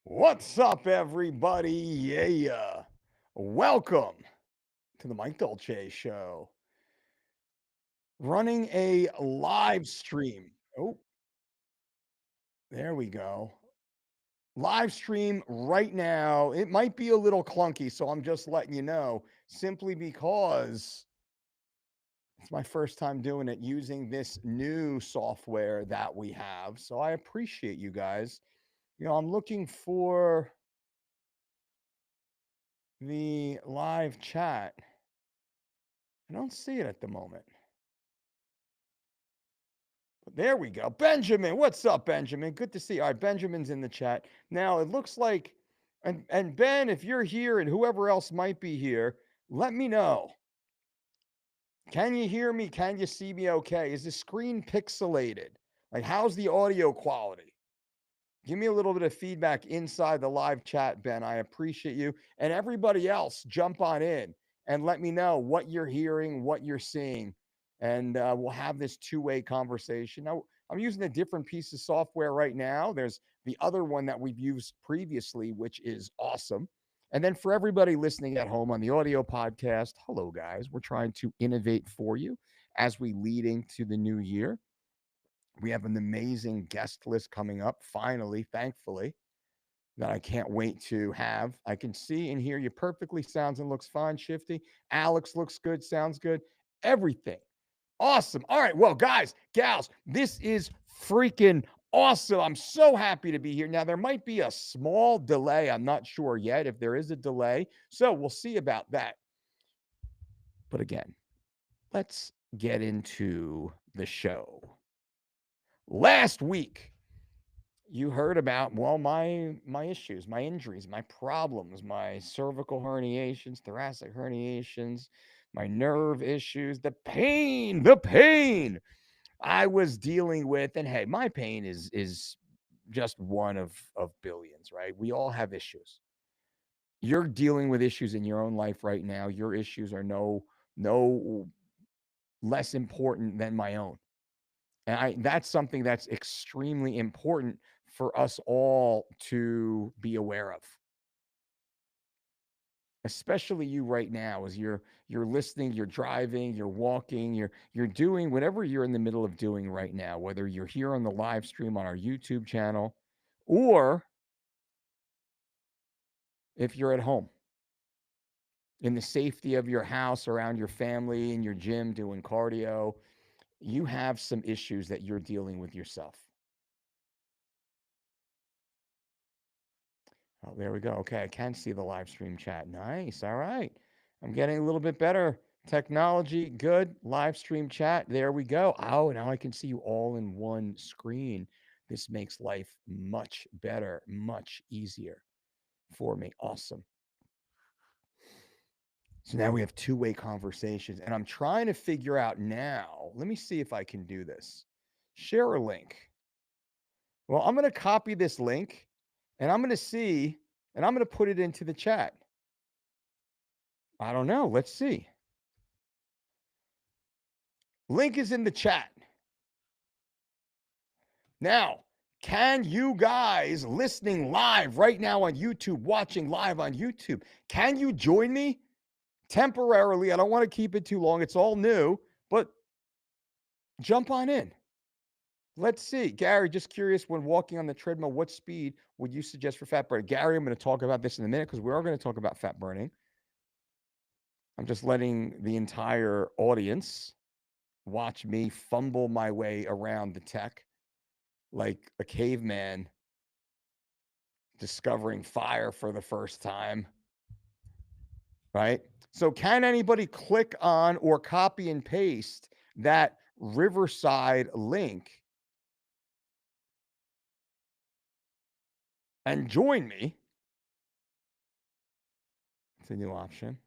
What's up, everybody? Yeah. Welcome to the Mike Dolce Show. Running a live stream. Oh, there we go. Live stream right now. It might be a little clunky, so I'm just letting you know simply because it's my first time doing it using this new software that we have. So I appreciate you guys. I'm looking for the live chat. I don't see it at the moment. There we go. Benjamin, what's up, Benjamin? Good to see you. All right, Benjamin's in the chat. Now it looks like, and Ben, if you're here and whoever else might be here, let me know. Can you hear me? Can you see me okay? Is the screen pixelated? Like, how's the audio quality? Give me a little bit of feedback inside the live chat, Ben. I appreciate you. And everybody else, jump on in and let me know what you're hearing, what you're seeing. And we'll have this two-way conversation. Now, I'm using a different piece of software right now. There's the other one that we've used previously, which is awesome. And then for everybody listening at home on the audio podcast, hello, guys. We're trying to innovate for you as we lead into the new year. We have an amazing guest list coming up, finally, thankfully, that I can't wait to have. I can see and hear you perfectly. Sounds and looks fine, Shifty. Alex looks good, sounds good. Everything. Awesome. All right. Well, guys, gals, this is freaking awesome. I'm so happy to be here. Now, there might be a small delay. I'm not sure yet if there is a delay. So we'll see about that. But again, let's get into the show. Last week, you heard about, well, my issues, my injuries, my problems, my cervical herniations, thoracic herniations, my nerve issues, the pain I was dealing with. And hey, my pain is just one of billions, right? We all have issues. You're dealing with issues in your own life right now. Your issues are no less important than my own. And that's something that's extremely important for us all to be aware of. Especially you right now as you're listening, you're driving, you're walking, you're doing whatever you're in the middle of doing right now, whether you're here on the live stream on our YouTube channel or if you're at home in the safety of your house, around your family, in your gym doing cardio, you have some issues that you're dealing with yourself. Oh, there we go. Okay, I can see the live stream chat. Nice. All right. I'm getting a little bit better. Technology, good. Live stream chat. There we go. Oh, now I can see you all in one screen. This makes life much better, much easier for me. Awesome. So now we have two-way conversations, and I'm trying to figure out now. Let me see if I can do this. Share a link. Well, I'm going to copy this link, and I'm going to see, and I'm going to put it into the chat. I don't know. Let's see. Link is in the chat. Now, can you guys listening live right now on YouTube, watching live on YouTube, can you join me temporarily? I don't want to keep it too long. It's all new, but jump on in. Let's see. Gary, just curious, when walking on the treadmill, what speed would you suggest for fat burning? Gary, I'm going to talk about this in a minute because we are going to talk about fat burning. I'm just letting the entire audience watch me fumble my way around the tech like a caveman discovering fire for the first time, right? So, can anybody click on or copy and paste that Riverside link and join me? It's a new option.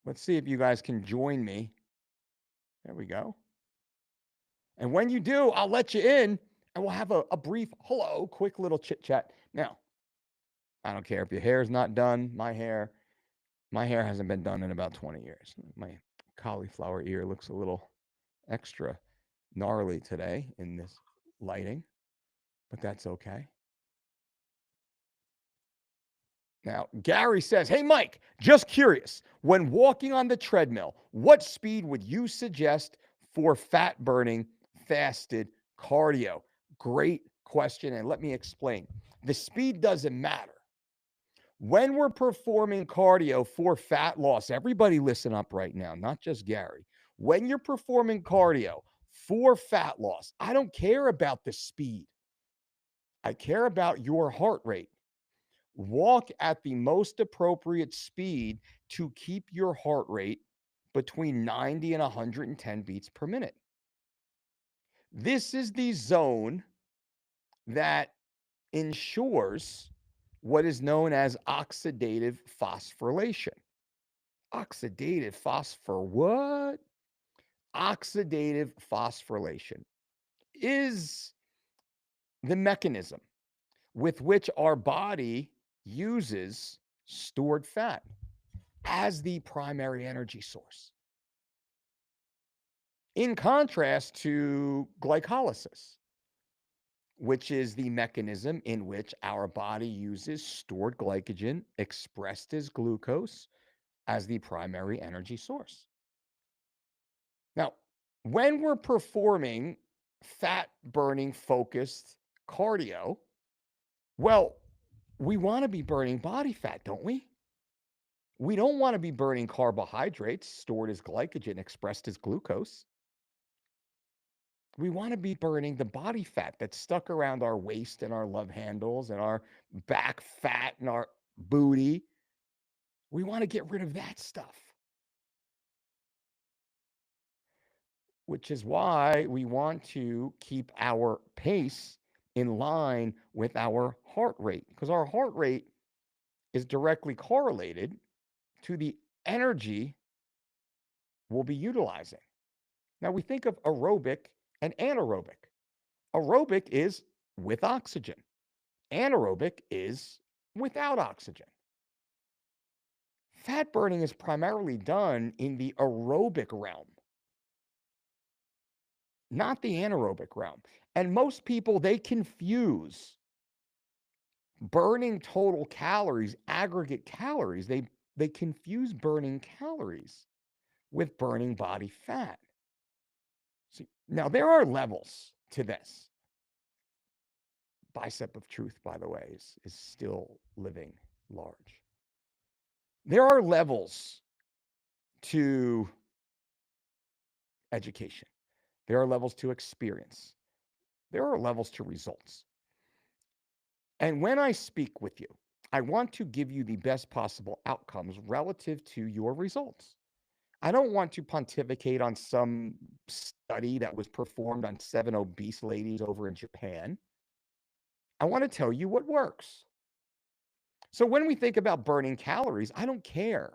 Let's see if you guys can join me. There we go. And when you do, I'll let you in and we'll have a brief hello, quick little chit chat. Now, I don't care if your hair is not done. My hair hasn't been done in about 20 years. My cauliflower ear looks a little extra gnarly today in this lighting, but that's okay. Now, Gary says, hey, Mike, just curious. When walking on the treadmill, what speed would you suggest for fat burning fasted cardio? Great question. And let me explain. The speed doesn't matter. When we're performing cardio for fat loss, everybody listen up right now, not just Gary. When you're performing cardio for fat loss, I don't care about the speed. I care about your heart rate. Walk at the most appropriate speed to keep your heart rate between 90 and 110 beats per minute. This is the zone that ensures what is known as oxidative phosphorylation. Oxidative phosphor what? Oxidative phosphorylation is the mechanism with which our body uses stored fat as the primary energy source. In contrast to glycolysis, which is the mechanism in which our body uses stored glycogen expressed as glucose as the primary energy source. Now, when we're performing fat burning focused cardio, well, we want to be burning body fat, don't we? We don't want to be burning carbohydrates stored as glycogen expressed as glucose. We want to be burning the body fat that's stuck around our waist and our love handles and our back fat and our booty. We want to get rid of that stuff, which is why we want to keep our pace in line with our heart rate, because our heart rate is directly correlated to the energy we'll be utilizing. Now, we think of aerobic and anaerobic. Aerobic is with oxygen, anaerobic is without oxygen. Fat burning is primarily done in the aerobic realm, not the anaerobic realm. And most people, they confuse burning total calories, aggregate calories. They confuse burning calories with burning body fat. See, now there are levels to this. Bicep of truth, by the way, is still living large. There are levels to education. There are levels to experience. There are levels to results. And when I speak with you, I want to give you the best possible outcomes relative to your results. I don't want to pontificate on some study that was performed on 7 obese ladies over in Japan. I want to tell you what works. So when we think about burning calories, I don't care.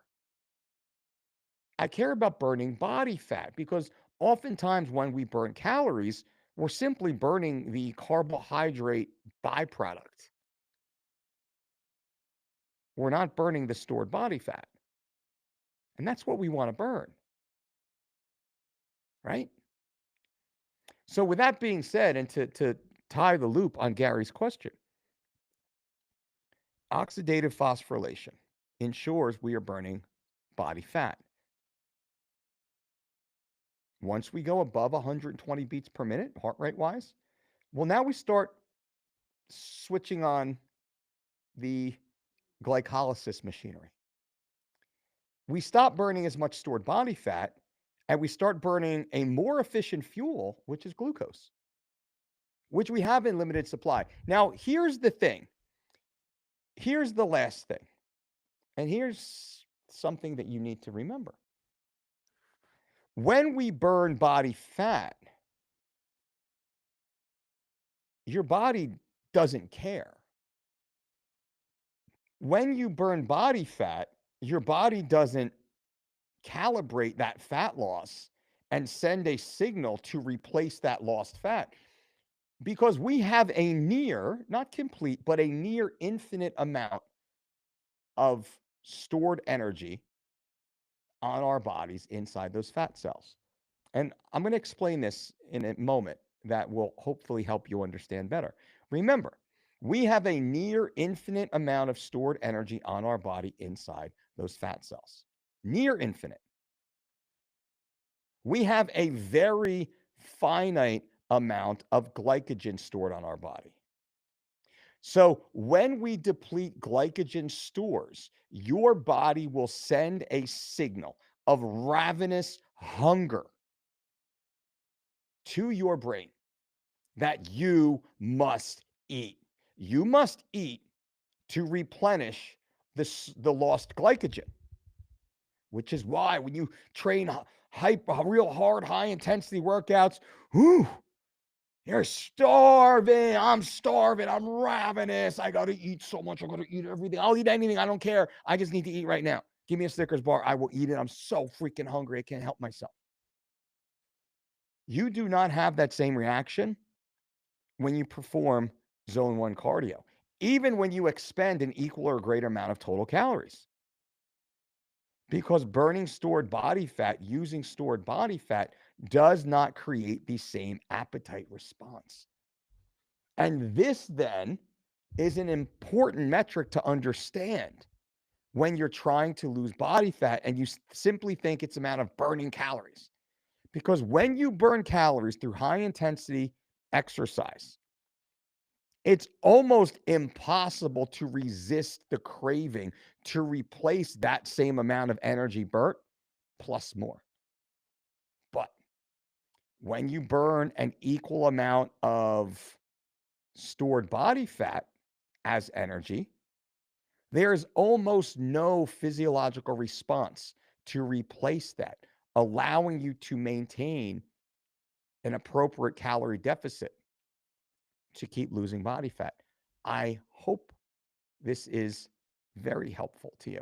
I care about burning body fat because oftentimes when we burn calories, we're simply burning the carbohydrate byproduct. We're not burning the stored body fat. And that's what we want to burn, right? So, with that being said, and to tie the loop on Gary's question, oxidative phosphorylation ensures we are burning body fat. Once we go above 120 beats per minute, heart rate wise, well, now we start switching on the glycolysis machinery. We stop burning as much stored body fat and we start burning a more efficient fuel, which is glucose, which we have in limited supply. Now, here's the thing. Here's the last thing. And here's something that you need to remember. When we burn body fat, your body doesn't care. When you burn body fat, your body doesn't calibrate that fat loss and send a signal to replace that lost fat because we have a near, not complete, but a near infinite amount of stored energy on our bodies inside those fat cells. And I'm going to explain this in a moment that will hopefully help you understand better. Remember, We have a near infinite amount of stored energy on our body inside those fat cells. Near infinite. We have a very finite amount of glycogen stored on our body. So when we deplete glycogen stores, your body will send a signal of ravenous hunger to your brain that you must eat. You must eat to replenish the lost glycogen, which is why when you train real hard, high intensity workouts, whew, you're starving. I'm starving. I'm ravenous. I got to eat so much. I got to eat everything. I'll eat anything. I don't care. I just need to eat right now. Give me a Snickers bar. I will eat it. I'm so freaking hungry. I can't help myself. You do not have that same reaction when you perform zone 1 cardio, even when you expend an equal or greater amount of total calories. Because burning stored body fat, using stored body fat, does not create the same appetite response. And this then is an important metric to understand when you're trying to lose body fat and you simply think it's a matter of burning calories. Because when you burn calories through high intensity exercise, it's almost impossible to resist the craving to replace that same amount of energy burnt plus more. But when you burn an equal amount of stored body fat as energy, there's almost no physiological response to replace that, allowing you to maintain an appropriate calorie deficit to keep losing body fat. I hope this is very helpful to you.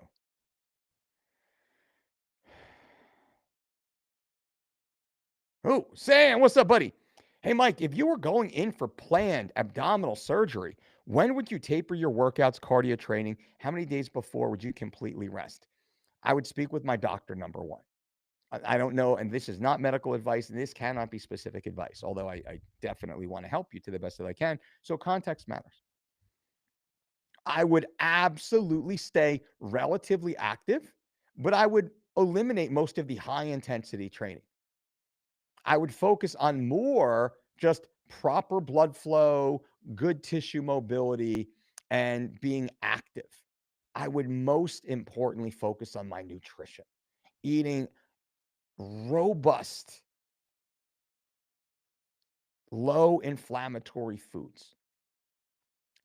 Oh, Sam, what's up, buddy? Hey, Mike, if you were going in for planned abdominal surgery, when would you taper your workouts, cardio training? How many days before would you completely rest? I would speak with my doctor, number one. I don't know, and this is not medical advice, and this cannot be specific advice, although I definitely want to help you to the best that I can. So context matters. I would absolutely stay relatively active, but I would eliminate most of the high intensity training. I would focus on more just proper blood flow, good tissue mobility, and being active. I would most importantly focus on my nutrition, eating robust, low inflammatory foods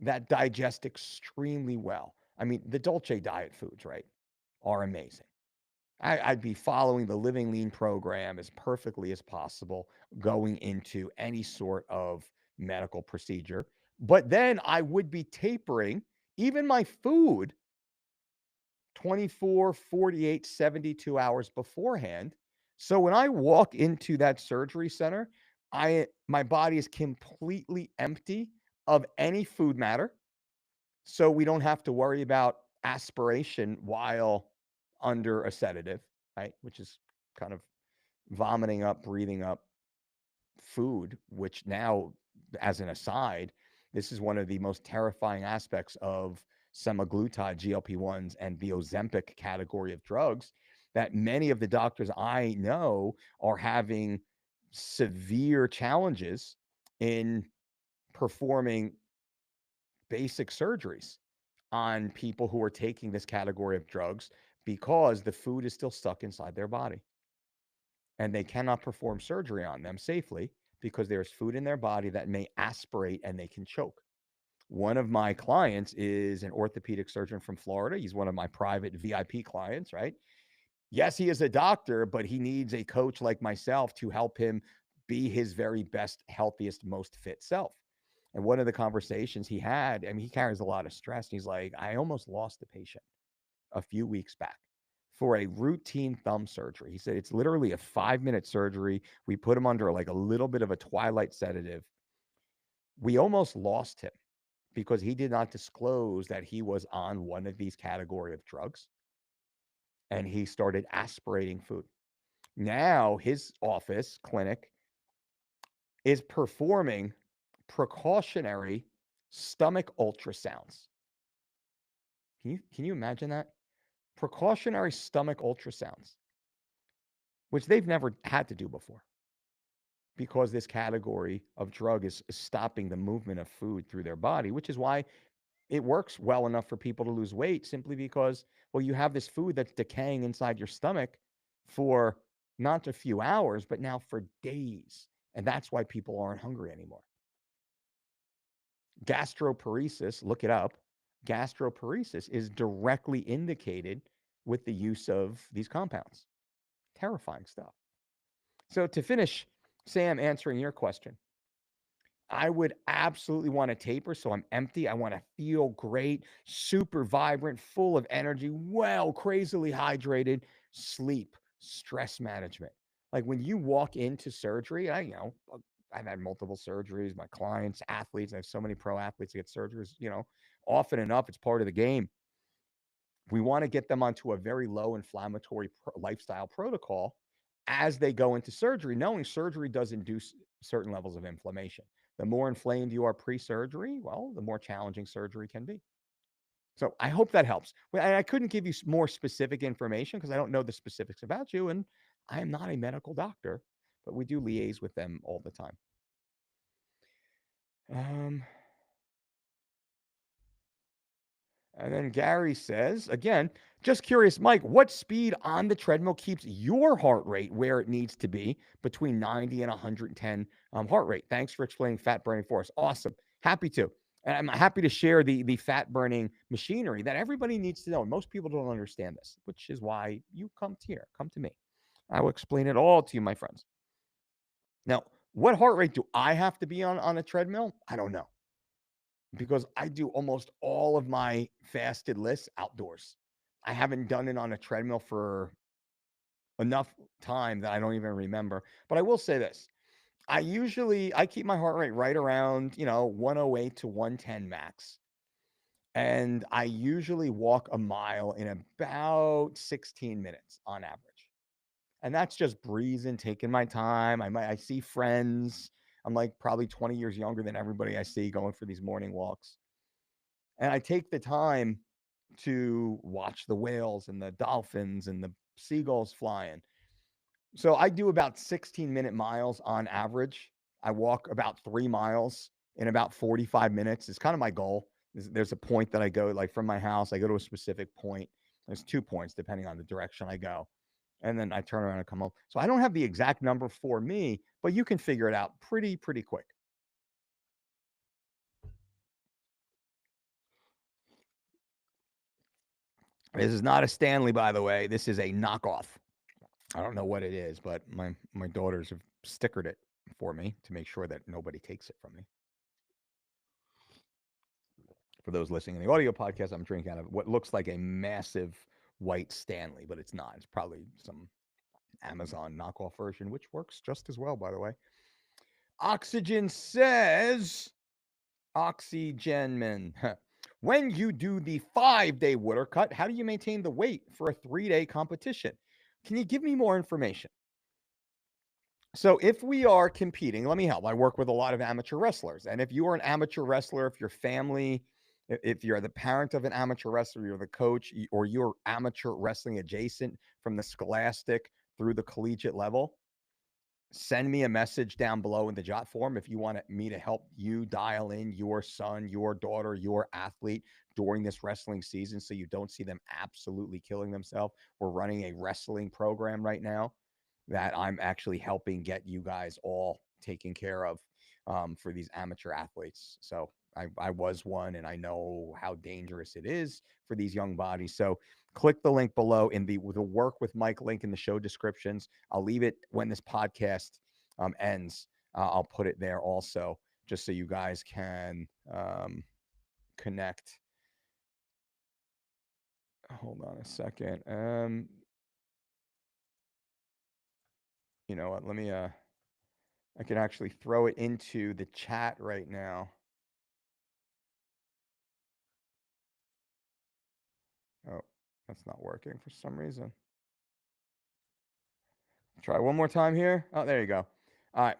that digest extremely well. I mean, the Dolce diet foods, right, are amazing. I'd be following the Living Lean program as perfectly as possible going into any sort of medical procedure. But then I would be tapering even my food 24, 48, 72 hours beforehand. So when I walk into that surgery center, my body is completely empty of any food matter. So we don't have to worry about aspiration while under a sedative, right? Which is kind of vomiting up, breathing up food, which now, as an aside, this is one of the most terrifying aspects of semaglutide, GLP-1s, and the Ozempic category of drugs that many of the doctors I know are having severe challenges in performing basic surgeries on people who are taking this category of drugs because the food is still stuck inside their body and they cannot perform surgery on them safely because there's food in their body that may aspirate and they can choke. One of my clients is an orthopedic surgeon from Florida. He's one of my private VIP clients, right? Yes, he is a doctor, but he needs a coach like myself to help him be his very best, healthiest, most fit self. And one of the conversations he had, I mean, he carries a lot of stress. And he's like, I almost lost a patient a few weeks back for a routine thumb surgery. He said it's literally a 5-minute surgery. We put him under like a little bit of a twilight sedative. We almost lost him because he did not disclose that he was on one of these category of drugs and he started aspirating food. Now his office clinic is performing precautionary stomach ultrasounds. Can you imagine that? Precautionary stomach ultrasounds, which they've never had to do before because this category of drug is stopping the movement of food through their body, which is why it works well enough for people to lose weight simply because, well, you have this food that's decaying inside your stomach for not a few hours, but now for days. And that's why people aren't hungry anymore. Gastroparesis, look it up. Gastroparesis is directly indicated with the use of these compounds. Terrifying stuff. So, to finish, Sam, answering your question, I would absolutely want to taper so I'm empty. I want to feel great, super vibrant, full of energy, well, crazily hydrated, sleep, stress management. Like when you walk into surgery, I've had multiple surgeries, my clients, athletes, I have so many pro athletes that get surgeries, often enough, it's part of the game. We want to get them onto a very low inflammatory lifestyle protocol as they go into surgery, knowing surgery does induce certain levels of inflammation. The more inflamed you are pre-surgery, well, the more challenging surgery can be. So I hope that helps. And I couldn't give you more specific information because I don't know the specifics about you, and I am not a medical doctor, but we do liaise with them all the time. Um, And then Gary says, again, just curious, Mike, what speed on the treadmill keeps your heart rate where it needs to be between 90 and 110 heart rate? Thanks for explaining fat burning for us. Awesome. Happy to. And I'm happy to share the fat burning machinery that everybody needs to know. And most people don't understand this, which is why you come here, come to me. I will explain it all to you, my friends. Now, what heart rate do I have to be on a treadmill? I don't know because I do almost all of my fasted lists outdoors. I haven't done it on a treadmill for enough time that I don't even remember. But I will say this. I keep my heart rate right around, 108 to 110 max. And I usually walk a mile in about 16 minutes on average. And that's just breezing, taking my time. I see friends. I'm like probably 20 years younger than everybody I see going for these morning walks. And I take the time to watch the whales and the dolphins and the seagulls flying. So I do about 16-minute miles on average. I walk about 3 miles in about 45 minutes. It's kind of my goal. There's a point that I go, like from my house, I go to a specific point. There's 2 points depending on the direction I go. And then I turn around and come home. So I don't have the exact number for me, but you can figure it out pretty quick. This is not a Stanley, by the way. This is a knockoff. I don't know what it is, but my daughters have stickered it for me to make sure that nobody takes it from me. For those listening in the audio podcast, I'm drinking out of what looks like a massive white Stanley, but it's not. It's probably some Amazon knockoff version, which works just as well, by the way. Oxygen says, Oxygenman, when you do the 5-day water cut, how do you maintain the weight for a 3-day competition? Can you give me more information? So if we are competing, let me help. I work with a lot of amateur wrestlers. And if you are an amateur wrestler, if your family, if you're the parent of an amateur wrestler, you're the coach, or you're amateur wrestling adjacent from the scholastic through the collegiate level, send me a message down below in the jot form if you want me to help you dial in your son, your daughter, your athlete during this wrestling season so you don't see them absolutely killing themselves. We're running a wrestling program right now that I'm actually helping get you guys all taken care of for these amateur athletes. So I was one, and I know how dangerous it is for these young bodies. So click the link below in the work with Mike link in the show descriptions. I'll leave it when this podcast ends. I'll put it there also, just so you guys can connect. Hold on a second. You know what? Let me I can actually throw it into the chat right now. Oh, that's not working for some reason. Try one more time here. Oh, there you go. All right.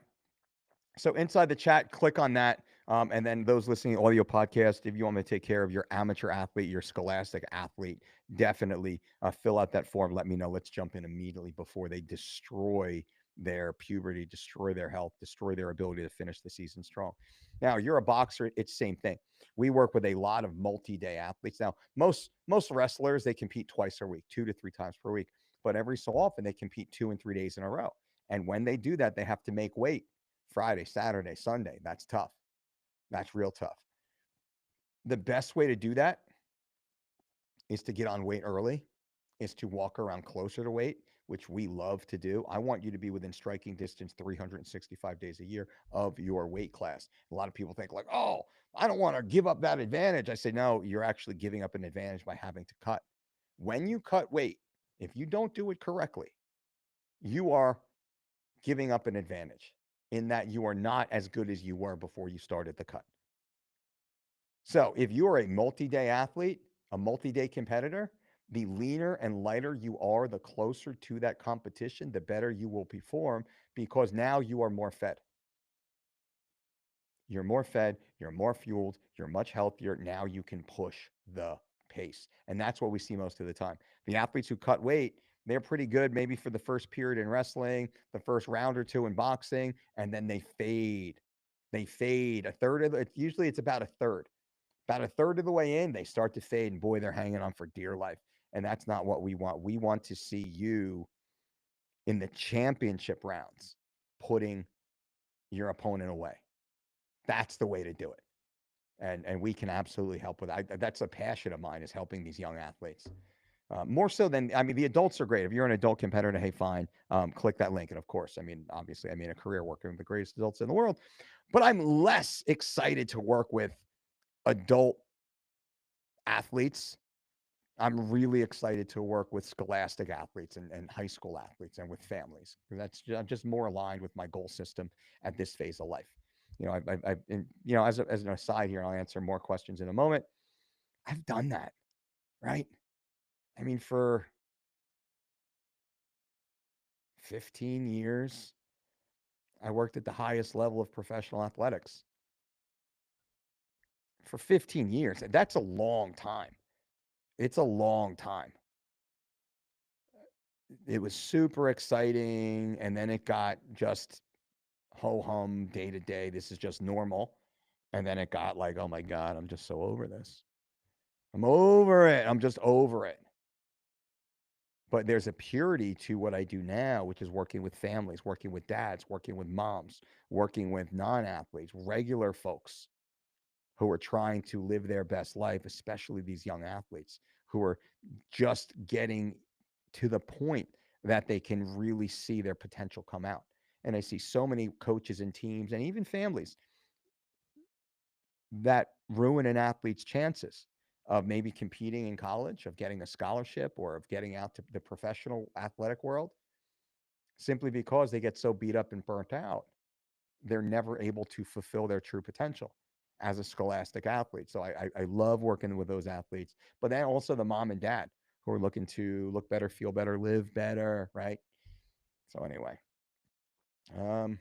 So inside the chat, click on that. And then those listening to audio podcast, if you want me to take care of your amateur athlete, your scholastic athlete, definitely fill out that form. Let me know. Let's jump in immediately before they destroy their puberty, destroy their health, destroy their ability to finish the season strong. Now, you're a boxer, it's same thing. We work with a lot of multi-day athletes. Now, most wrestlers, they compete twice a week, 2 to 3 times per week, but every so often they compete 2 and 3 days in a row. And when they do that, they have to make weight Friday, Saturday, Sunday. That's tough. That's real tough. The best way to do that is to get on weight early, is to walk around closer to weight, which we love to do. I want you to be within striking distance 365 days a year of your weight class. A lot of people think like, oh, I don't want to give up that advantage. I say, no, you're actually giving up an advantage by having to cut. When you cut weight, if you don't do it correctly, you are giving up an advantage in that you are not as good as you were before you started the cut. So if you are a multi-day athlete, a multi-day competitor, the leaner and lighter you are, the closer to that competition, the better you will perform because now you are more fed. You're more fed, you're more fueled, you're much healthier. Now you can push the pace. And that's what we see most of the time. The athletes who cut weight, they're pretty good maybe for the first period in wrestling, the first round or two in boxing, and then they fade. They fade a third of it. Usually it's about a third. About a third of the way in, they start to fade, and boy, they're hanging on for dear life. And that's not what we want. We want to see you in the championship rounds putting your opponent away. That's the way to do it. And we can absolutely help with that. That's a passion of mine, is helping these young athletes. More so than, I mean, the adults are great. If you're an adult competitor, hey, fine, click that link. And of course, I mean, obviously, I mean, a career working with the greatest adults in the world. But I'm less excited to work with adult athletes. I'm really excited to work with scholastic athletes and high school athletes and with families. That's I'm just more aligned with my goal system at this phase of life. You know, as an aside here, and I'll answer more questions in a moment. I've done that, right? I mean, for 15 years, I worked at the highest level of professional athletics. For 15 years, that's a long time. It's a long time. It was super exciting, and then it got just ho hum, day to day. This is just normal. And then it got like, oh my God, I'm just so over this. I'm over it. I'm just over it. But there's a purity to what I do now, which is working with families, working with dads, working with moms, working with non athletes, regular folks who are trying to live their best life, especially these young athletes who are just getting to the point that they can really see their potential come out. And I see so many coaches and teams and even families that ruin an athlete's chances of maybe competing in college, of getting a scholarship, or of getting out to the professional athletic world, simply because they get so beat up and burnt out, they're never able to fulfill their true potential as a scholastic athlete. So I love working with those athletes, but then also the mom and dad who are looking to look better, feel better, live better, right? So anyway, um,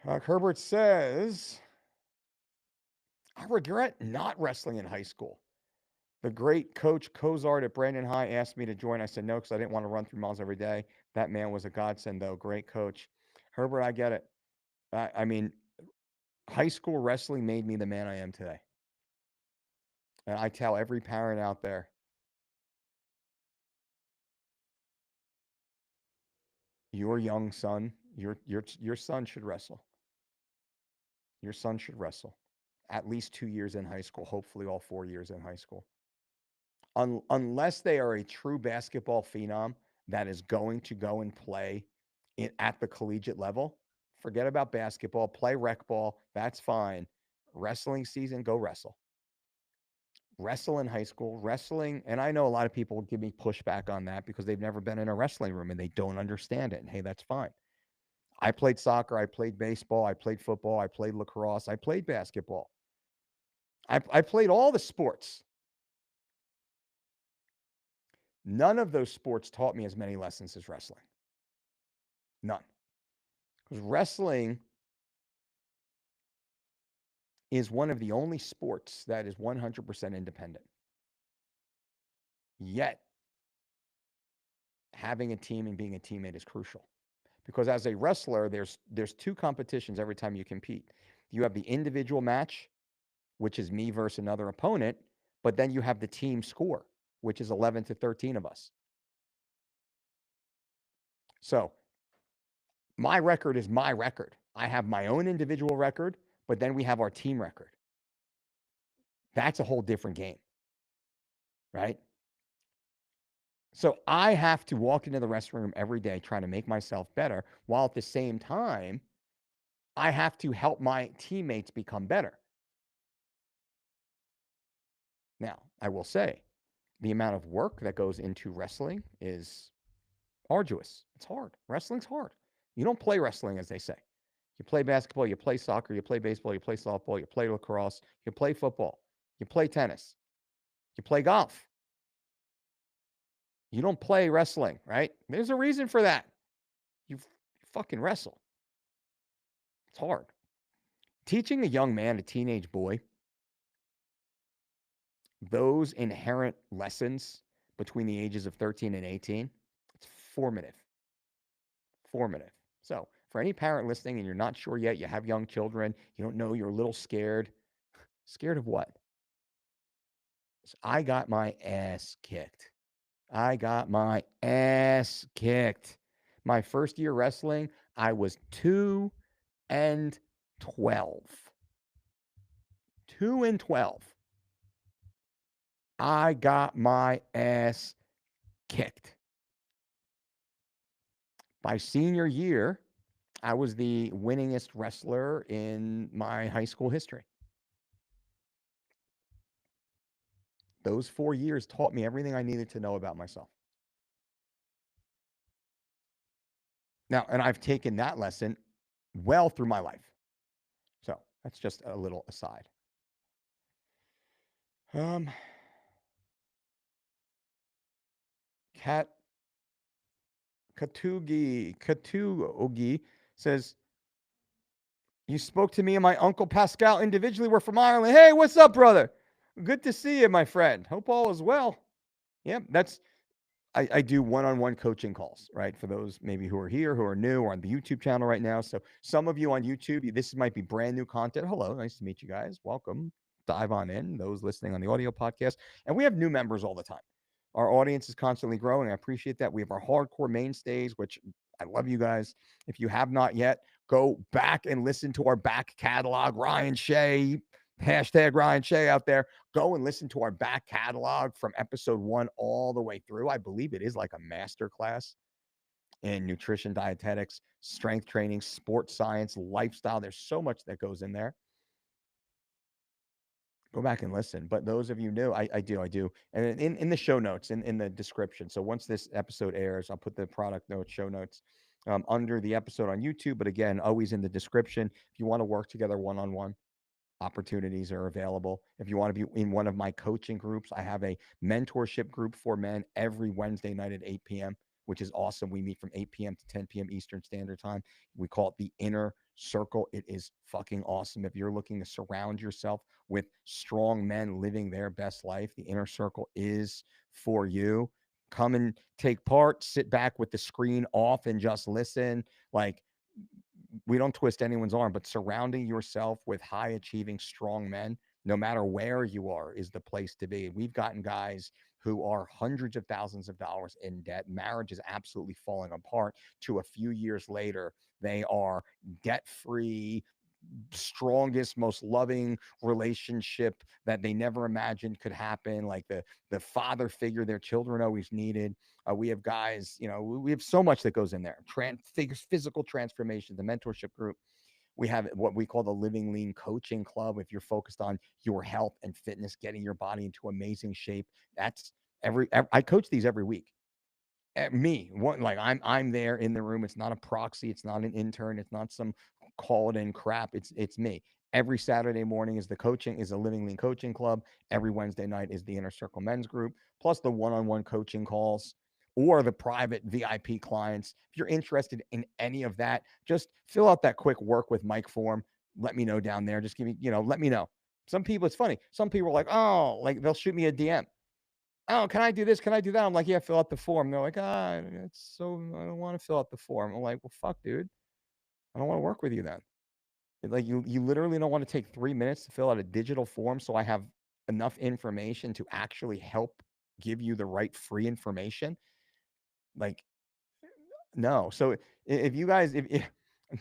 Herbert says, I regret not wrestling in high school. The great coach Cozart at Brandon High asked me to join. I said no because I didn't want to run 3 miles every day. That man was a godsend, though. Great coach. Herbert, I get it. I mean, high school wrestling made me the man I am today. And I tell every parent out there, your young son, your son should wrestle. Your son should wrestle. At least 2 years in high school, hopefully all 4 years in high school. Unless they are a true basketball phenom that is going to go and play at the collegiate level, forget about basketball, play rec ball, that's fine. Wrestling season, go wrestle. Wrestle in high school, wrestling, and I know a lot of people give me pushback on that because they've never been in a wrestling room and they don't understand it. And hey, that's fine. I played soccer, I played baseball, I played football, I played lacrosse, I played basketball. I played all the sports. None of those sports taught me as many lessons as wrestling. None. Because wrestling is one of the only sports that is 100% independent. Yet, having a team and being a teammate is crucial. Because as a wrestler, there's two competitions every time you compete. You have the individual match, which is me versus another opponent, but then you have the team score, which is 11 to 13 of us. So my record is my record. I have my own individual record, but then we have our team record. That's a whole different game, right? So I have to walk into the restroom every day trying to make myself better, while at the same time, I have to help my teammates become better. Now, I will say the amount of work that goes into wrestling is arduous. It's hard. Wrestling's hard. You don't play wrestling, as they say. You play basketball, you play soccer, you play baseball, you play softball, you play lacrosse, you play football, you play tennis, you play golf. You don't play wrestling, right? There's a reason for that. You fucking wrestle. It's hard. Teaching a young man, a teenage boy, those inherent lessons between the ages of 13 and 18, it's formative. Formative. So, for any parent listening and you're not sure yet, you have young children, you don't know, you're a little scared. Scared of what? So I got my ass kicked. I got my ass kicked. My first year wrestling, I was 2 and 12. 2 and 12. I got my ass kicked. By senior year, I was the winningest wrestler in my high school history. Those 4 years taught me everything I needed to know about myself. Now, and I've taken that lesson well through my life. So that's just a little aside. Kat Katugi says, you spoke to me and my uncle Pascal individually. We're from Ireland. Hey, what's up, brother? Good to see you, my friend. Hope all is well. Yep, I do one-on-one coaching calls, right? For those maybe who are here, who are new, or on the YouTube channel right now. So some of you on YouTube, this might be brand new content. Hello, nice to meet you guys. Welcome. Dive on in. Those listening on the audio podcast. And we have new members all the time. Our audience is constantly growing. I appreciate that. We have our hardcore mainstays, which I love you guys. If you have not yet, go back and listen to our back catalog. Ryan Shea, hashtag Ryan Shea out there. Go and listen to our back catalog from episode 1 all the way through. I believe it is like a master class in nutrition, dietetics, strength training, sports science, lifestyle. There's so much that goes in there. Go back and listen. But those of you new, I do. And in the show notes, in the description. So once this episode airs, I'll put the product notes, show notes under the episode on YouTube. But again, always in the description. If you want to work together one-on-one, opportunities are available. If you want to be in one of my coaching groups, I have a mentorship group for men every Wednesday night at 8 p.m., which is awesome. We meet from 8 p.m. to 10 p.m. Eastern Standard Time. We call it the Inner Circle. It is fucking awesome. If you're looking to surround yourself with strong men living their best life, the Inner Circle is for you. Come and take part, sit back with the screen off and just listen. Like, we don't twist anyone's arm, but surrounding yourself with high achieving, strong men, no matter where you are, is the place to be. We've gotten guys who are hundreds of thousands of dollars in debt. Marriage is absolutely falling apart. To a few years later, they are debt free, strongest, most loving relationship that they never imagined could happen. Like the father figure their children always needed. We have guys, we have so much that goes in there. Physical transformation, the mentorship group. We have what we call the Living Lean Coaching Club. If you're focused on your health and fitness, getting your body into amazing shape, that's I coach these every week. Me, like I'm there in the room. It's not a proxy. It's not an intern. It's not some call it in crap. It's me. Every Saturday morning is a Living Lean Coaching Club. Every Wednesday night is the Inner Circle Men's Group, plus the one-on-one coaching calls, or the private VIP clients. If you're interested in any of that, just fill out that quick work with Mike form. Let me know down there. Just give me, let me know. Some people, it's funny. Some people are like, oh, like they'll shoot me a DM. Oh, can I do this? Can I do that? I'm like, yeah, fill out the form. They're like, it's so, I don't want to fill out the form. I'm like, well, fuck, dude. I don't want to work with you then. Like you literally don't want to take 3 minutes to fill out a digital form so I have enough information to actually help give you the right free information. Like, no. So if you guys, if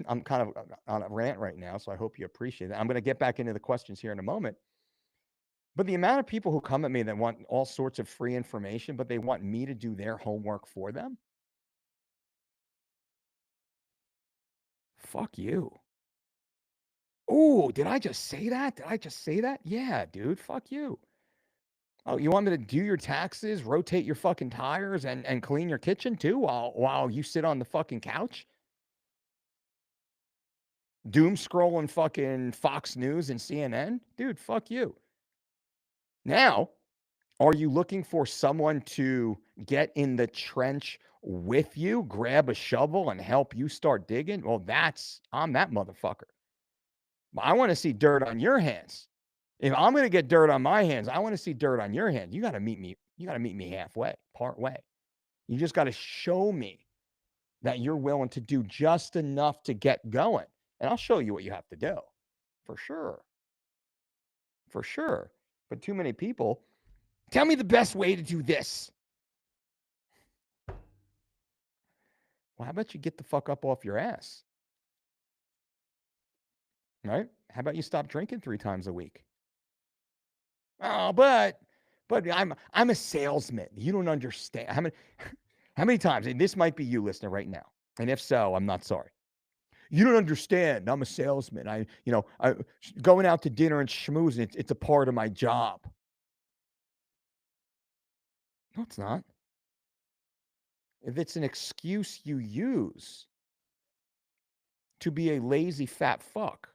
I'm kind of on a rant right now, so I hope you appreciate that. I'm going to get back into the questions here in a moment. But the amount of people who come at me that want all sorts of free information, but they want me to do their homework for them. Fuck you. Oh, did I just say that? Did I just say that? Yeah, dude. Fuck you. Oh, you want me to do your taxes, rotate your fucking tires, and clean your kitchen too while you sit on the fucking couch? Doom scrolling fucking Fox News and CNN? Dude, fuck you. Now, are you looking for someone to get in the trench with you, grab a shovel, and help you start digging? Well, I'm that motherfucker. I want to see dirt on your hands. If I'm going to get dirt on my hands, I want to see dirt on your hands. You got to meet me. You got to meet me halfway, part way. You just got to show me that you're willing to do just enough to get going. And I'll show you what you have to do. For sure. For sure. But too many people tell me the best way to do this. Well, how about you get the fuck up off your ass? Right? How about you stop drinking 3 times a week? Oh, but I'm a salesman. You don't understand. How many times? And this might be you listening right now. And if so, I'm not sorry. You don't understand. I'm a salesman. I going out to dinner and schmoozing. It's a part of my job. No, it's not. If it's an excuse you use to be a lazy fat fuck,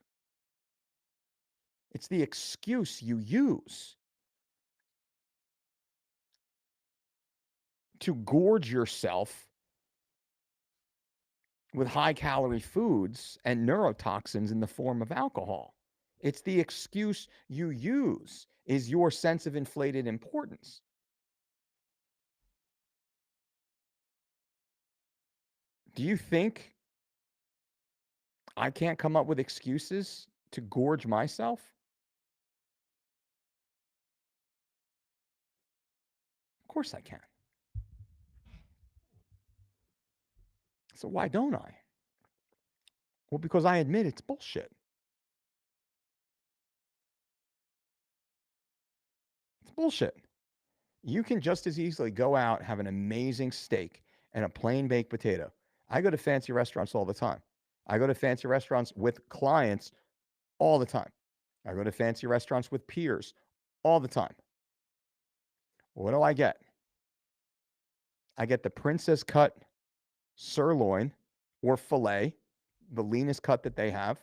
it's the excuse you use to gorge yourself with high calorie foods and neurotoxins in the form of alcohol. It's the excuse you use is your sense of inflated importance. Do you think I can't come up with excuses to gorge myself? Of course I can. So why don't I? Well, because I admit it's bullshit. It's bullshit. You can just as easily go out, have an amazing steak and a plain baked potato. I go to fancy restaurants all the time. I go to fancy restaurants with clients all the time. I go to fancy restaurants with peers all the time. What do I get? I get the princess cut sirloin or filet, the leanest cut that they have.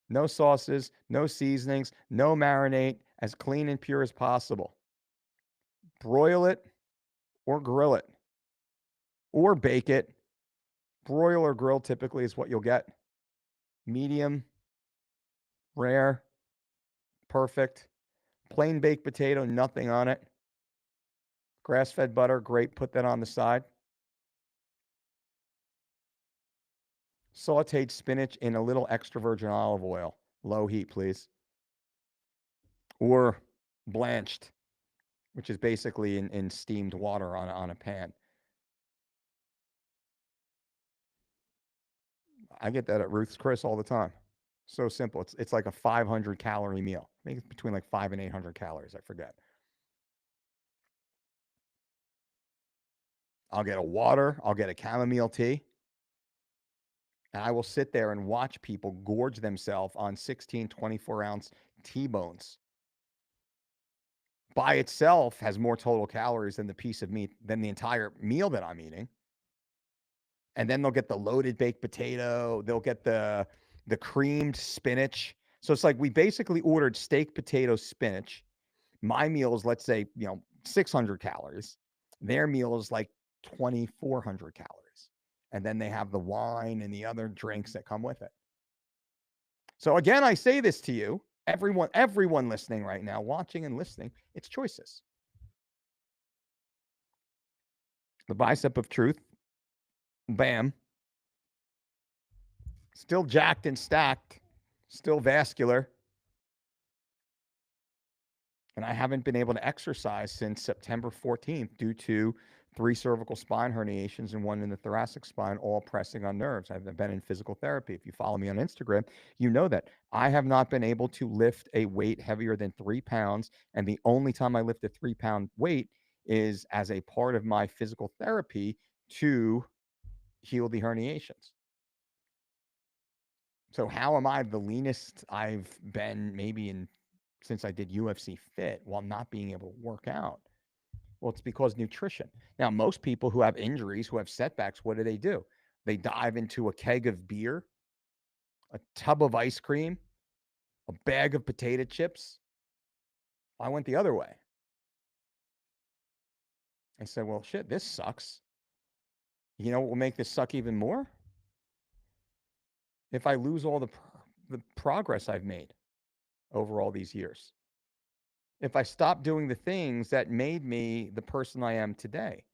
No sauces, no seasonings, no marinade, as clean and pure as possible. Broil it or grill it or bake it. Broil or grill typically is what you'll get. Medium, rare, perfect. Plain baked potato, nothing on it. Grass-fed butter, great. Put that on the side. Sauteed spinach in a little extra virgin olive oil. Low heat, please. Or blanched, which is basically in steamed water on a pan. I get that at Ruth's Chris all the time. So simple. It's like a 500 calorie meal. I think it's between like 500 and 800 calories. I forget. I'll get a water. I'll get a chamomile tea. And I will sit there and watch people gorge themselves on 16, 24-ounce T-bones. By itself has more total calories than the piece of meat, than the entire meal that I'm eating. And then they'll get the loaded baked potato. They'll get the creamed spinach. So it's like we basically ordered steak, potato, spinach. My meal is, let's say, 600 calories. Their meal is like 2,400 calories. And then they have the wine and the other drinks that come with it. So again, I say this to you, everyone listening right now, watching and listening, it's choices. The bicep of truth, bam, still jacked and stacked, still vascular. And I haven't been able to exercise since September 14th due to 3 cervical spine herniations and 1 in the thoracic spine, all pressing on nerves. I've been in physical therapy. If you follow me on Instagram, you know that I have not been able to lift a weight heavier than 3 pounds. And the only time I lift a 3-pound weight is as a part of my physical therapy to heal the herniations. So how am I the leanest I've been maybe since I did UFC Fit while not being able to work out? Well, it's because nutrition. Now, most people who have injuries, who have setbacks, what do? They dive into a keg of beer, a tub of ice cream, a bag of potato chips. I went the other way. I said, well, shit, this sucks. You know what will make this suck even more? If I lose all the progress I've made over all these years. If I stop doing the things that made me the person I am today.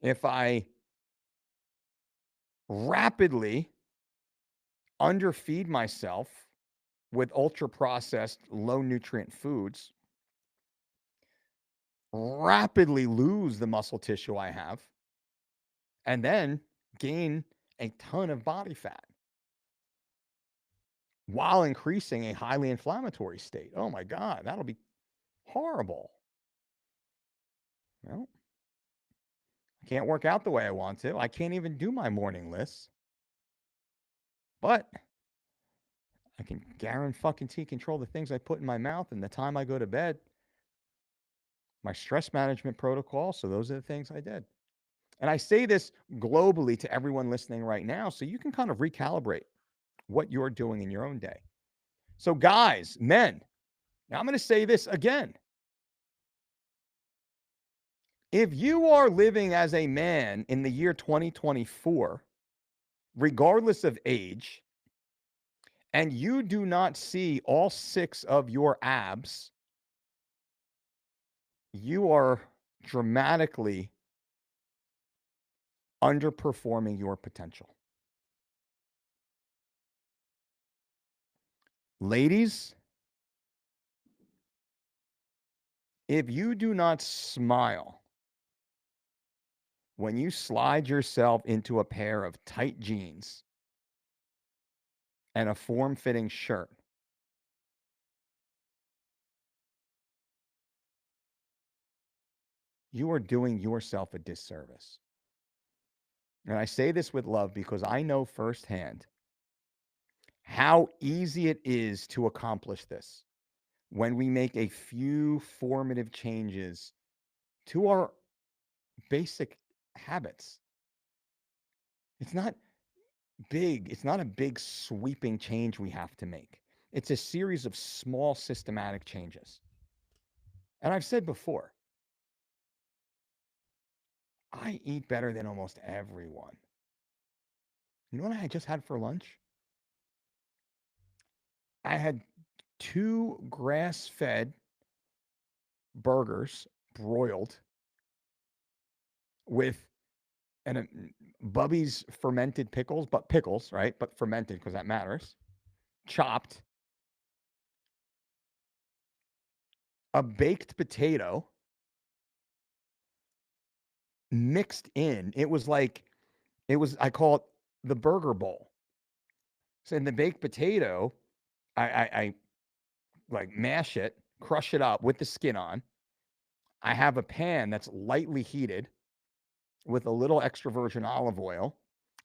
If I rapidly underfeed myself with ultra processed, low nutrient foods, rapidly lose the muscle tissue I have, and then gain a ton of body fat while increasing a highly inflammatory state. Oh my God, that'll be horrible. Well, I can't work out the way I want to. I can't even do my morning lists. But I can guarantee control the things I put in my mouth and the time I go to bed. My stress management protocol. So those are the things I did. And I say this globally to everyone listening right now so you can kind of recalibrate what you're doing in your own day. So, guys, men, now I'm going to say this again. If you are living as a man in the year 2024, regardless of age, and you do not see all 6 of your abs, you are dramatically underperforming your potential. Ladies, if you do not smile when you slide yourself into a pair of tight jeans and a form-fitting shirt, you are doing yourself a disservice. And I say this with love because I know firsthand how easy it is to accomplish this when we make a few formative changes to our basic habits. It's not big. It's not a big sweeping change we have to make. It's a series of small systematic changes. And I've said before, I eat better than almost everyone. You know what I just had for lunch? I had 2 grass-fed burgers broiled with Bubby's fermented pickles, but pickles, right? But fermented because that matters. Chopped. A baked potato mixed in. I call it the burger bowl. So in the baked potato, I like mash it, crush it up with the skin on. I have a pan that's lightly heated with a little extra virgin olive oil,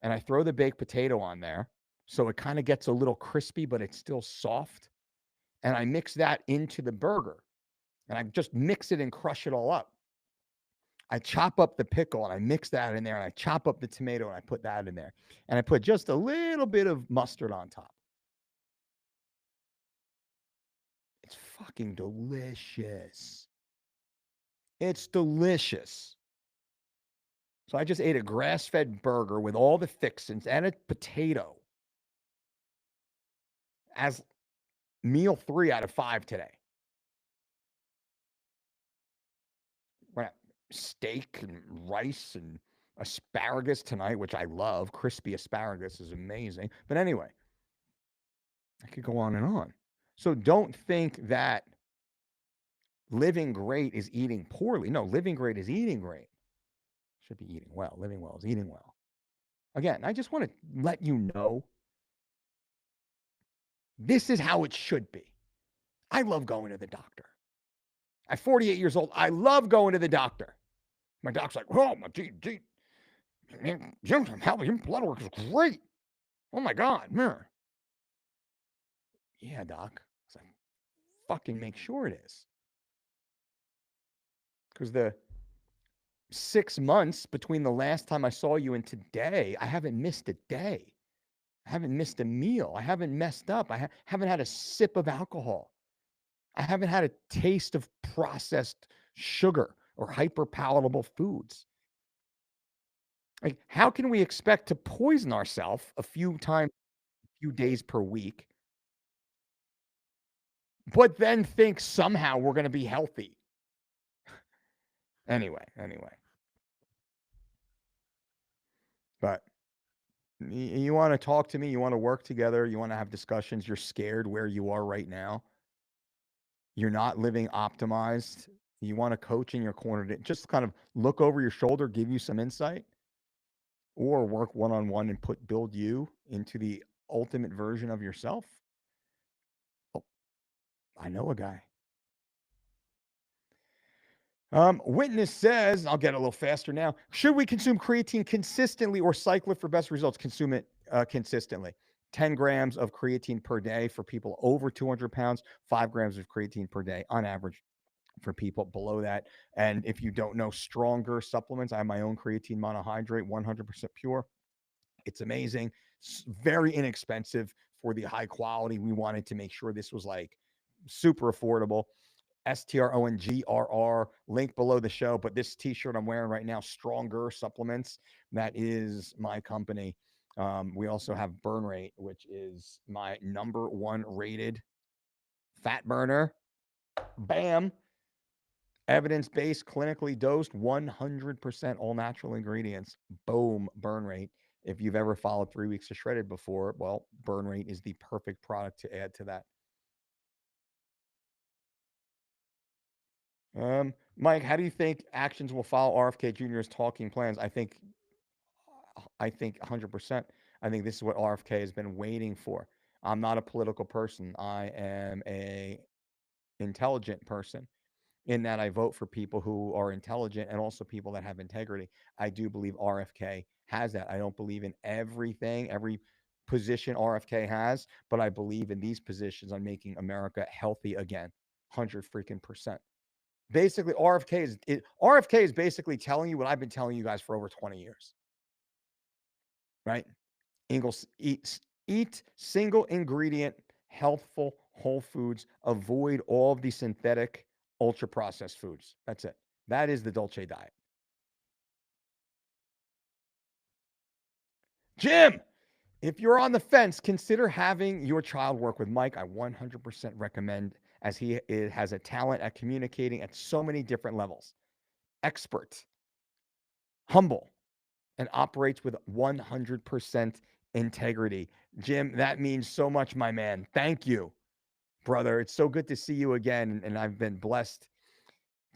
and I throw the baked potato on there. So it kind of gets a little crispy, but it's still soft. And I mix that into the burger. And I just mix it and crush it all up. I chop up the pickle and I mix that in there, and I chop up the tomato and I put that in there. And I put just a little bit of mustard on top. It's fucking delicious. It's delicious. So I just ate a grass-fed burger with all the fixings and a potato as meal 3 out of 5 today. Right. Steak and rice and asparagus tonight, which I love. Crispy asparagus is amazing. But anyway, I could go on and on. So don't think that living great is eating poorly. No, living great is eating great. Should be eating well. Living well is eating well. Again, I just want to let you know this is how it should be. I love going to the doctor. At 48 years old, I love going to the doctor. My doc's like, oh, my your blood work is great. Oh my God, man. Yeah, doc. So fucking make sure it is. Because the 6 months between the last time I saw you and today, I haven't missed a day. I haven't missed a meal. I haven't messed up. I haven't had a sip of alcohol. I haven't had a taste of processed sugar or hyper palatable foods. Like, how can we expect to poison ourselves a few times, a few days per week, but then think somehow we're going to be healthy? Anyway. But you want to talk to me, you want to work together, you want to have discussions, you're scared where you are right now. You're not living optimized. You want a coach in your corner to just kind of look over your shoulder, give you some insight, or work one-on-one and build you into the ultimate version of yourself. Oh, I know a guy. Witness says, I'll get a little faster now. Should we consume creatine consistently or cycle it for best results? Consume it consistently. 10 grams of creatine per day for people over 200 pounds, 5 grams of creatine per day on average for people below that. And if you don't know stronger supplements, I have my own creatine monohydrate, 100% pure. It's amazing. It's very inexpensive for the high quality. We wanted to make sure this was like super affordable. STRONGRR, link below the show. But this t-shirt I'm wearing right now, Stronger Supplements, that is my company. We also have Burn Rate, which is my #1 rated fat burner. Bam. Evidence-based, clinically dosed, 100% all natural ingredients. Boom, Burn Rate. If you've ever followed 3 weeks of shredded before, well, Burn Rate is the perfect product to add to that. Mike, how do you think actions will follow RFK Jr.'s talking plans? I think 100%. I think this is what RFK has been waiting for. I'm not a political person. I am a intelligent person in that I vote for people who are intelligent and also people that have integrity. I do believe RFK has that. I don't believe in everything, every position RFK has, but I believe in these positions on making America healthy again. 100% basically RFK is basically telling you what I've been telling you guys for over 20 years. Right? Ingalls, eat single ingredient, healthful whole foods. Avoid all of the synthetic, ultra processed foods. That's it. That is the Dolce diet. Jim, if you're on the fence, consider having your child work with Mike. I 100% recommend, as he has a talent at communicating at so many different levels. Expert, humble, and operates with 100% integrity. Jim, that means so much, my man. Thank you, brother. It's so good to see you again. And I've been blessed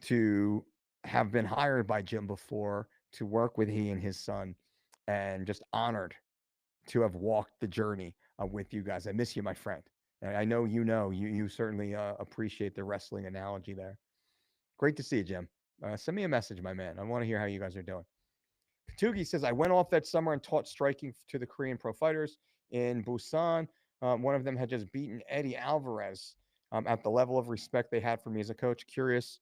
to have been hired by Jim before to work with he and his son, and just honored to have walked the journey with you guys. I miss you, my friend. And I know you certainly appreciate the wrestling analogy there. Great to see you, Jim. Send me a message, my man. I want to hear how you guys are doing. Patugi says, I went off that summer and taught striking to the Korean pro fighters in Busan. One of them had just beaten Eddie Alvarez at the level of respect they had for me as a coach. Curious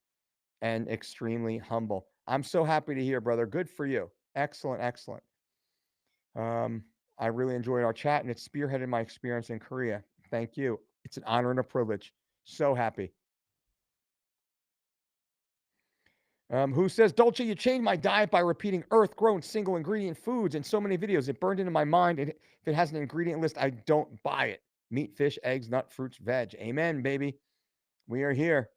and extremely humble. I'm so happy to hear, brother. Good for you. Excellent, excellent. I really enjoyed our chat, and it spearheaded my experience in Korea. Thank you. It's an honor and a privilege. So happy. Who says, Dolce, you changed my diet by repeating earth grown single ingredient foods in so many videos. It burned into my mind. And if it has an ingredient list, I don't buy it. Meat, fish, eggs, nut, fruits, veg. Amen, baby. We are here.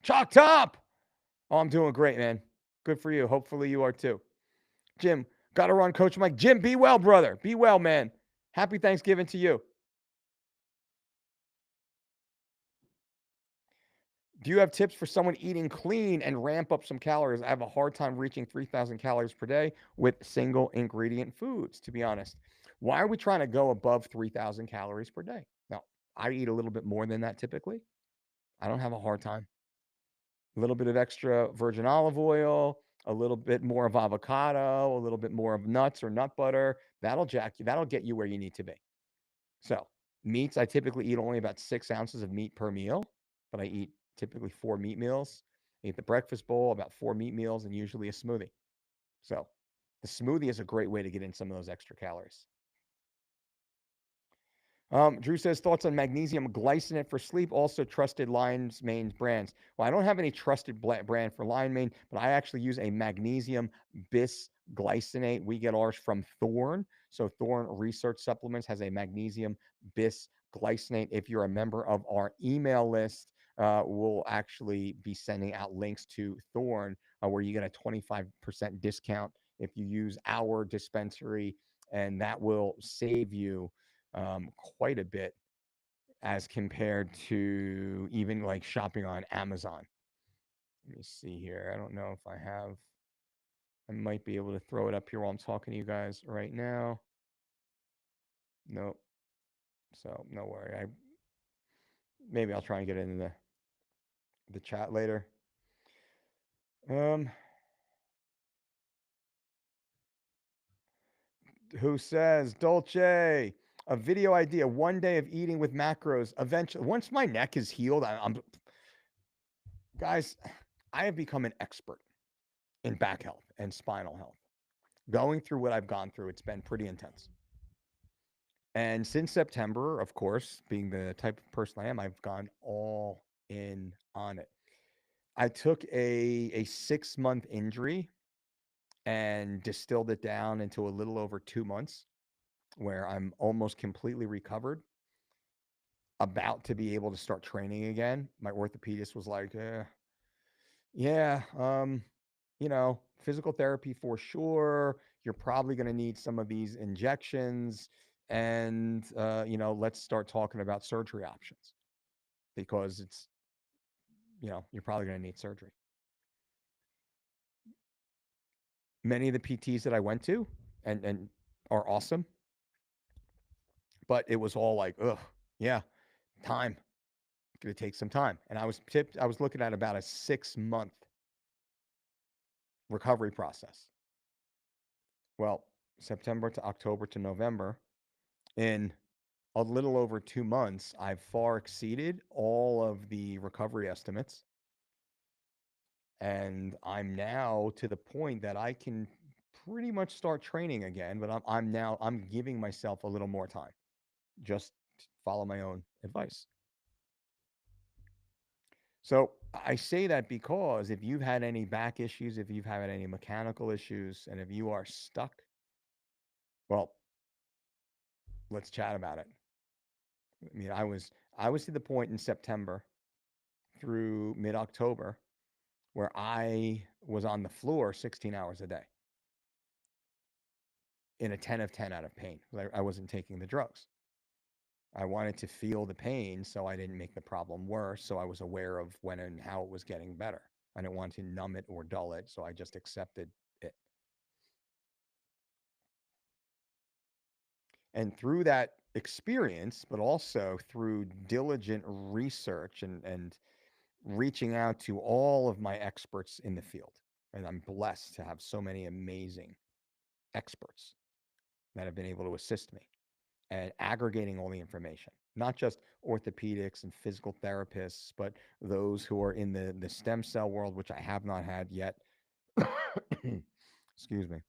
Chalk top. Oh, I'm doing great, man. Good for you. Hopefully you are too. Jim, got to run, Coach Mike. Jim, be well, brother. Be well, man. Happy Thanksgiving to you. Do you have tips for someone eating clean and ramp up some calories? I have a hard time reaching 3,000 calories per day with single ingredient foods, to be honest. Why are we trying to go above 3,000 calories per day? Now, I eat a little bit more than that typically. I don't have a hard time. A little bit of extra virgin olive oil, a little bit more of avocado, a little bit more of nuts or nut butter. That'll jack you. That'll get you where you need to be. So, meats, I typically eat only about 6 ounces of meat per meal, but I eat typically 4 meat meals. I eat the breakfast bowl, about 4 meat meals, and usually a smoothie. So, the smoothie is a great way to get in some of those extra calories. Drew says thoughts on magnesium glycinate for sleep. Also trusted Lion's Mane brands. Well, I don't have any trusted brand for Lion Mane, but I actually use a magnesium bisglycinate. We get ours from Thorne. So Thorne Research Supplements has a magnesium bisglycinate. If you're a member of our email list, we'll actually be sending out links to Thorne where you get a 25% discount if you use our dispensary, and that will save you quite a bit as compared to even like shopping on Amazon. Let me see here. I don't know if I have, I might be able to throw it up here while I'm talking to you guys right now. Nope. So no worry. Maybe I'll try and get it in the chat later. Who says Dolce? A video idea, 1 day of eating with macros. Eventually, once my neck is healed, I'm guys, I have become an expert in back health and spinal health. Going through what I've gone through, it's been pretty intense. And since September, of course, being the type of person I am, I've gone all in on it. I took a 6 month injury and distilled it down into a little over 2 months where I'm almost completely recovered, about to be able to start training again. My orthopedist was like, yeah, physical therapy for sure. You're probably going to need some of these injections. And, let's start talking about surgery options because you're probably going to need surgery. Many of the PTs that I went to and are awesome, but it was all like, ugh, yeah, time. It's going to take some time. And I was looking at about a 6 month recovery process. Well, September to October to November, in a little over 2 months, I've far exceeded all of the recovery estimates. And I'm now to the point that I can pretty much start training again, but I'm giving myself a little more time. Just follow my own advice. So I say that because if you've had any back issues, if you've had any mechanical issues, and if you are stuck, well, let's chat about it. I mean, I was to the point in September through mid-October where I was on the floor 16 hours a day in a 10 of 10 out of pain. I wasn't taking the drugs. I wanted to feel the pain so I didn't make the problem worse. So I was aware of when and how it was getting better. I didn't want to numb it or dull it. So I just accepted it. And through that experience, but also through diligent research and reaching out to all of my experts in the field. And I'm blessed to have so many amazing experts that have been able to assist me and aggregating all the information, not just orthopedics and physical therapists, but those who are in the stem cell world, which I have not had yet. Excuse me.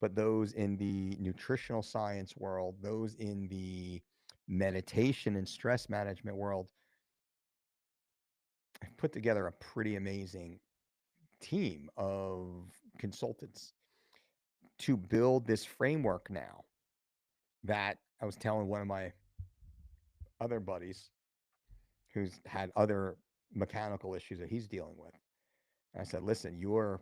But those in the nutritional science world, those in the meditation and stress management world, I've put together a pretty amazing team of consultants to build this framework now that I was telling one of my other buddies who's had other mechanical issues that he's dealing with. And I said, listen, you're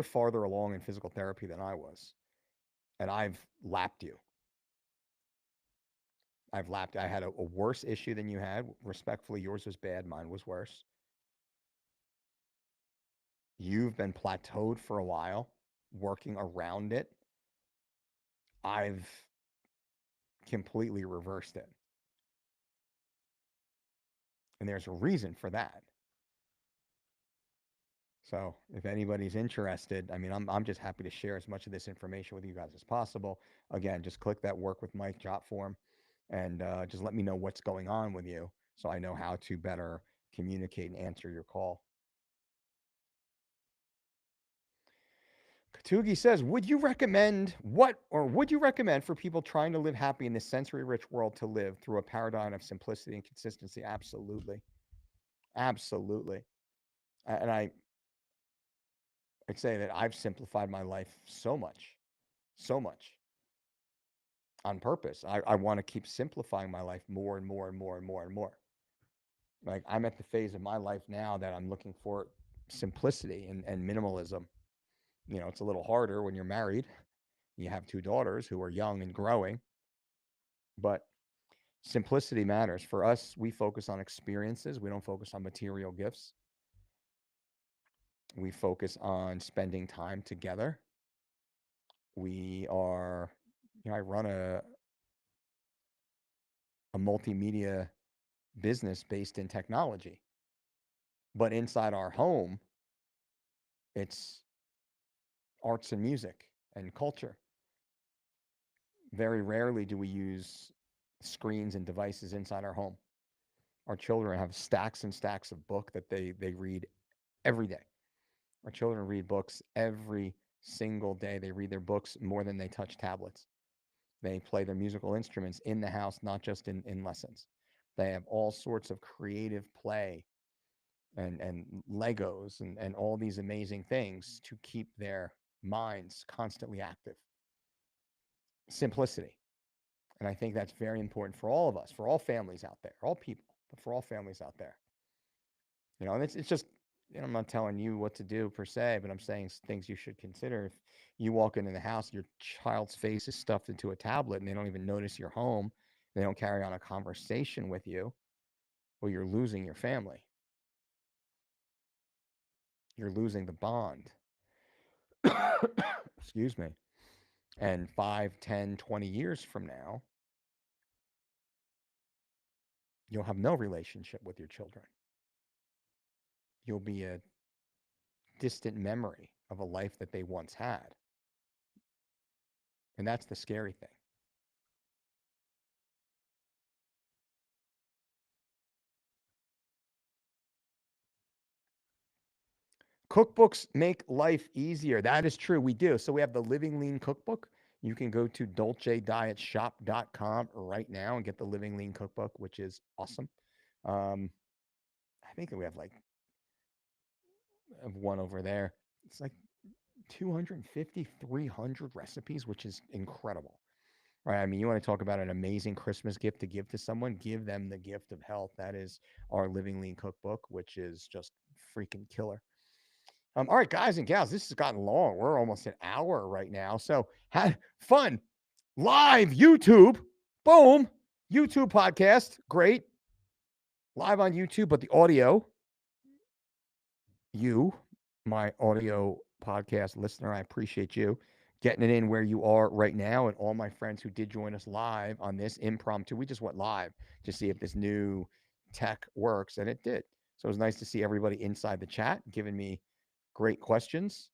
farther along in physical therapy than I was, and I've lapped you. I had a worse issue than you had. Respectfully, yours was bad, mine was worse. You've been plateaued for a while, working around it. I've completely reversed it. And there's a reason for that. So if anybody's interested, I mean, I'm just happy to share as much of this information with you guys as possible. Again, just click that work with Mike jot form and just let me know what's going on with you so I know how to better communicate and answer your call. Katugi says, would you recommend for people trying to live happy in this sensory rich world to live through a paradigm of simplicity and consistency? Absolutely. Absolutely. And I'd say that I've simplified my life so much on purpose. I want to keep simplifying my life more and more and more and more and more. Like I'm at the phase of my life now that I'm looking for simplicity and minimalism. You know, it's a little harder when you're married. You have two daughters who are young and growing, but simplicity matters. For us, we focus on experiences. We don't focus on material gifts. We focus on spending time together. We are, I run a multimedia business based in technology. But inside our home, it's arts and music and culture. Very rarely do we use screens and devices inside our home. Our children have stacks and stacks of book that they read every day. Our children read books every single day. They read their books more than they touch tablets. They play their musical instruments in the house, not just in lessons. They have all sorts of creative play and Legos and all these amazing things to keep their minds constantly active. Simplicity. And I think that's very important for all of us, for all families out there, all people, but for all families out there. You know, and it's just, you know, I'm not telling you what to do per se, but I'm saying things you should consider. If you walk into the house, your child's face is stuffed into a tablet and they don't even notice you're home, they don't carry on a conversation with you, well, you're losing your family. You're losing the bond. Excuse me. And 5, 10, 20 years from now, you'll have no relationship with your children. You'll be a distant memory of a life that they once had. And that's the scary thing. Cookbooks make life easier. That is true. We do. So we have the Living Lean Cookbook. You can go to dolcedietshop.com right now and get the Living Lean Cookbook, which is awesome. I think we have like one over there. It's like 250, 300 recipes, which is incredible. Right. I mean, you want to talk about an amazing Christmas gift to give to someone, give them the gift of health. That is our Living Lean Cookbook, which is just freaking killer. All right, guys and gals, this has gotten long. We're almost an hour right now. So had fun. Live YouTube. Boom. YouTube podcast. Great. Live on YouTube, but the audio, you, my audio podcast listener, I appreciate you getting it in where you are right now. And all my friends who did join us live on this impromptu, we just went live to see if this new tech works, and it did. So it was nice to see everybody inside the chat giving me great questions.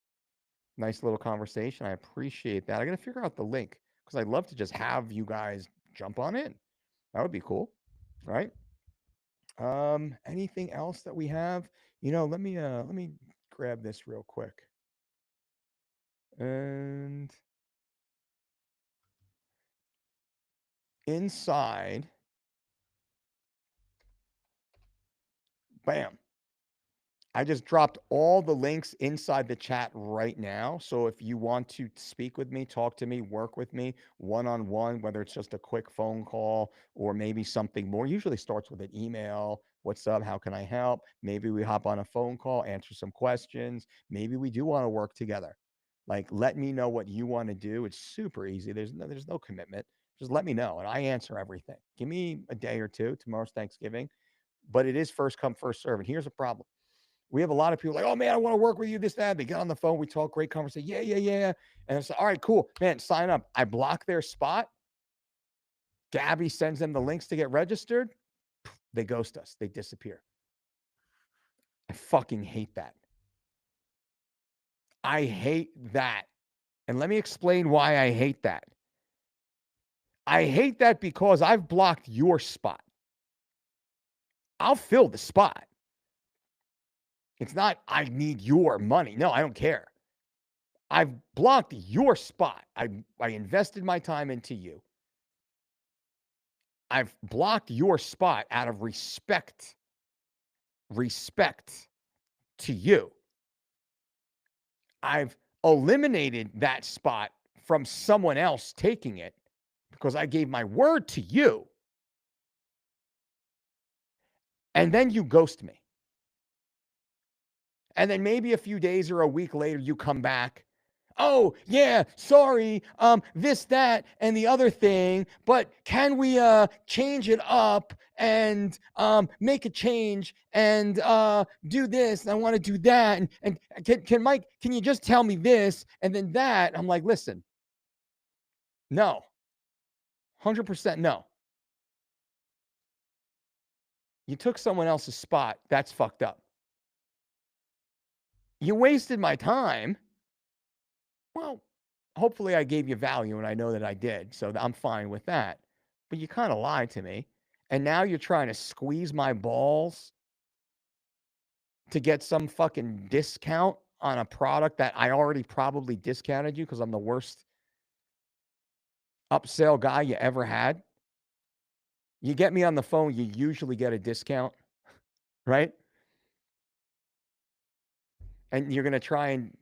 Nice little conversation. I appreciate that. I got to figure out the link because I'd love to just have you guys jump on in. That would be cool, right? Anything else that we have? You know, let me grab this real quick. And inside Bam. I just dropped all the links inside the chat right now. So if you want to speak with me, talk to me, work with me one on one, whether it's just a quick phone call or maybe something more, usually starts with an email. What's up? How can I help? Maybe we hop on a phone call, answer some questions. Maybe we do want to work together. Like, let me know what you want to do. It's super easy. There's no commitment. Just let me know and I answer everything. Give me a day or two. Tomorrow's Thanksgiving, but it is first come, first serve. And here's a problem. We have a lot of people like, oh man, I want to work with you, this, that. They get on the phone, we talk, great conversation. Yeah, yeah, yeah. And it's all right, cool. Man, sign up. I block their spot. Gabby sends them the links to get registered. They ghost us. They disappear. I fucking hate that. I hate that. And let me explain why I hate that. I hate that because I've blocked your spot. I'll fill the spot. It's not, I need your money. No, I don't care. I've blocked your spot. I invested my time into you. I've blocked your spot out of respect to you. I've eliminated that spot from someone else taking it because I gave my word to you. And then you ghost me. And then maybe a few days or a week later, you come back. Oh, yeah, sorry, this, that, and the other thing, but can we change it up and make a change and do this? And I want to do that. And can Mike, can you just tell me this and then that? I'm like, listen, no, 100% no. You took someone else's spot. That's fucked up. You wasted my time. Well, hopefully I gave you value and I know that I did. So I'm fine with that. But you kind of lied to me. And now you're trying to squeeze my balls to get some fucking discount on a product that I already probably discounted you because I'm the worst upsell guy you ever had. You get me on the phone, you usually get a discount, right? And you're going to try and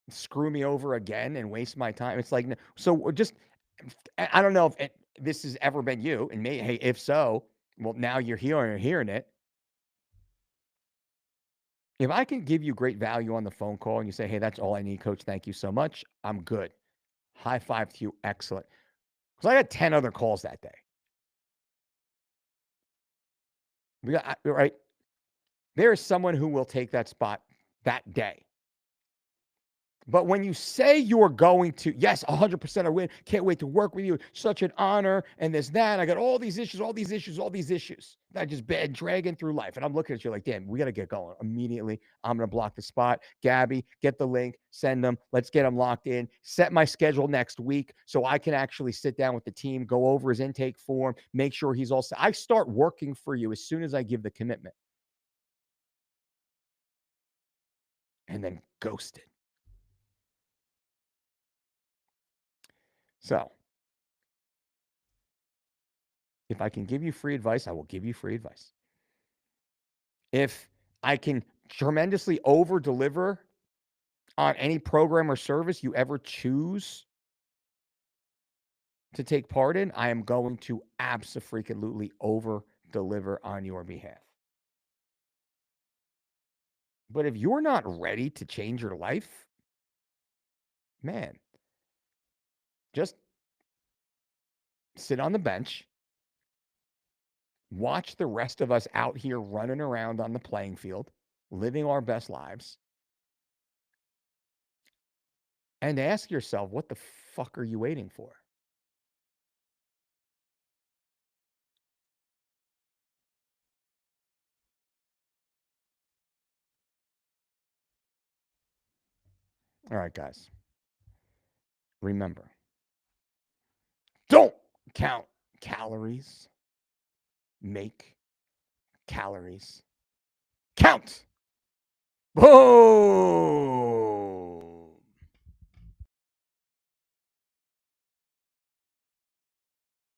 screw me over again and waste my time. It's like, so just, I don't know if this has ever been you. And hey, if so, well, now you're hearing it. If I can give you great value on the phone call and you say, hey, that's all I need, coach, thank you so much, I'm good. High five to you. Excellent. Because I got 10 other calls that day. Right? There is someone who will take that spot that day. But when you say you're going to, yes, 100% I win, can't wait to work with you, such an honor, and this, that, I got all these issues that I just been dragging through life. And I'm looking at you like, damn, we got to get going immediately. I'm going to block the spot. Gabby, get the link, send them. Let's get them locked in. Set my schedule next week so I can actually sit down with the team, go over his intake form, make sure he's all set. I start working for you as soon as I give the commitment. And then ghosted. So, if I can give you free advice, I will give you free advice. If I can tremendously over deliver on any program or service you ever choose to take part in, I am going to abso-freaking-lutely over deliver on your behalf. But if you're not ready to change your life, man, just sit on the bench, watch the rest of us out here running around on the playing field, living our best lives, and ask yourself, what the fuck are you waiting for? All right, guys. Remember, don't count calories. Make calories count. Boom!